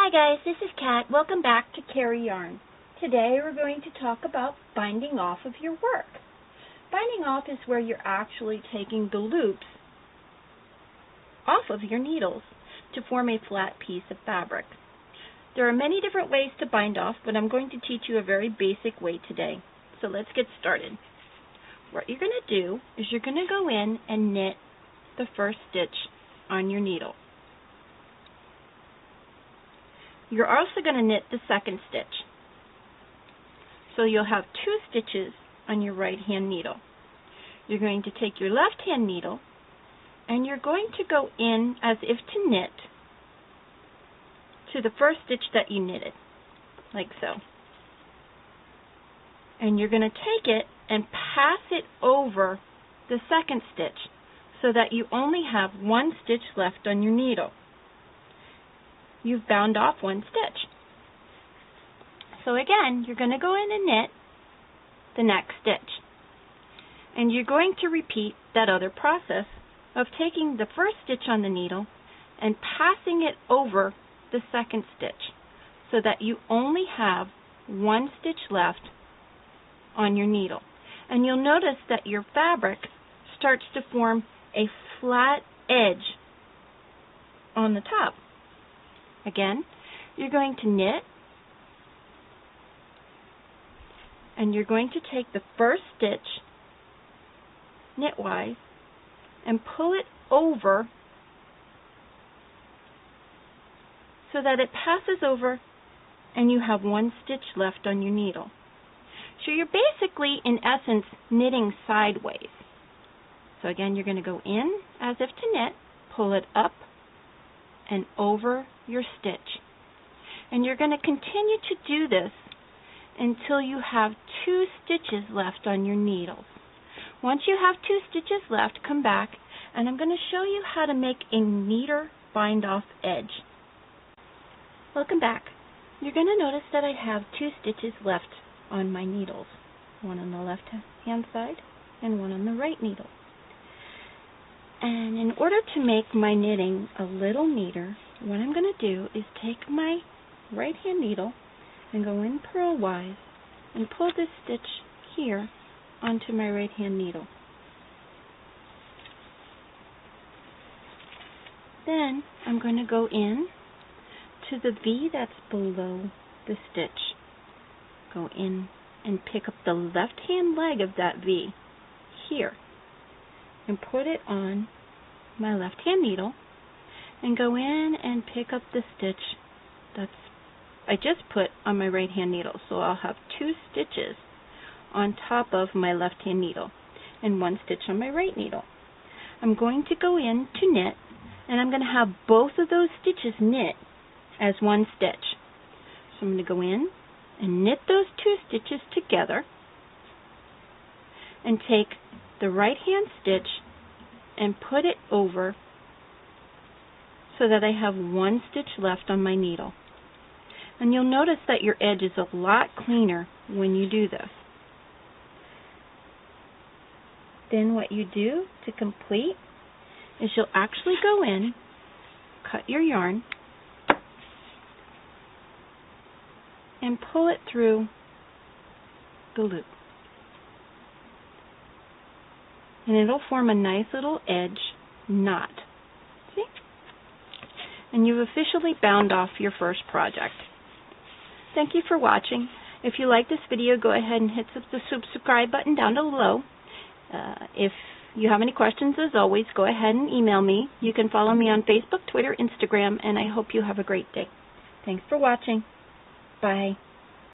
Hi guys, this is Kat. Welcome back to Carry Yarn. Today we're going to talk about binding off of your work. Binding off is where you're actually taking the loops off of your needles to form a flat piece of fabric. There are many different ways to bind off, but I'm going to teach you a very basic way today. So let's get started. What you're going to do is you're going to go in and knit the first stitch on your needle. You're also going to knit the second stitch. So you'll have two stitches on your right hand needle. You're going to take your left hand needle and you're going to go in as if to knit to the first stitch that you knitted, like so. And you're going to take it and pass it over the second stitch so that you only have one stitch left on your needle. You've bound off one stitch. So again, you're going to go in and knit the next stitch. And you're going to repeat that other process of taking the first stitch on the needle and passing it over the second stitch so that you only have one stitch left on your needle. And you'll notice that your fabric starts to form a flat edge on the top. Again, you're going to knit, and you're going to take the first stitch knitwise and pull it over so that it passes over and you have one stitch left on your needle. So you're basically, in essence, knitting sideways. So again, you're going to go in as if to knit, pull it up and over your stitch. And you're going to continue to do this until you have two stitches left on your needles. Once you have two stitches left, come back and I'm going to show you how to make a neater bind off edge. Welcome back. You're going to notice that I have two stitches left on my needles, one on the left hand side and one on the right needle. And in order to make my knitting a little neater, what I'm going to do is take my right hand needle and go in purlwise and pull this stitch here onto my right hand needle. Then I'm going to go in to the V that's below the stitch. Go in and pick up the left hand leg of that V here and put it on my left hand needle and go in and pick up the stitch that's I just put on my right hand needle. So I'll have two stitches on top of my left hand needle and one stitch on my right needle. I'm going to go in to knit and I'm going to have both of those stitches knit as one stitch. So I'm going to go in and knit those two stitches together and take the right hand stitch and put it over so that I have one stitch left on my needle. And you'll notice that your edge is a lot cleaner when you do this. Then what you do to complete is you'll actually go in, cut your yarn, and pull it through the loop. And it'll form a nice little edge knot. See? And you've officially bound off your first project. Thank you for watching. If you like this video, go ahead and hit the subscribe button down below. If you have any questions, as always, go ahead and email me. You can follow me on Facebook, Twitter, Instagram, and I hope you have a great day. Thanks for watching. Bye.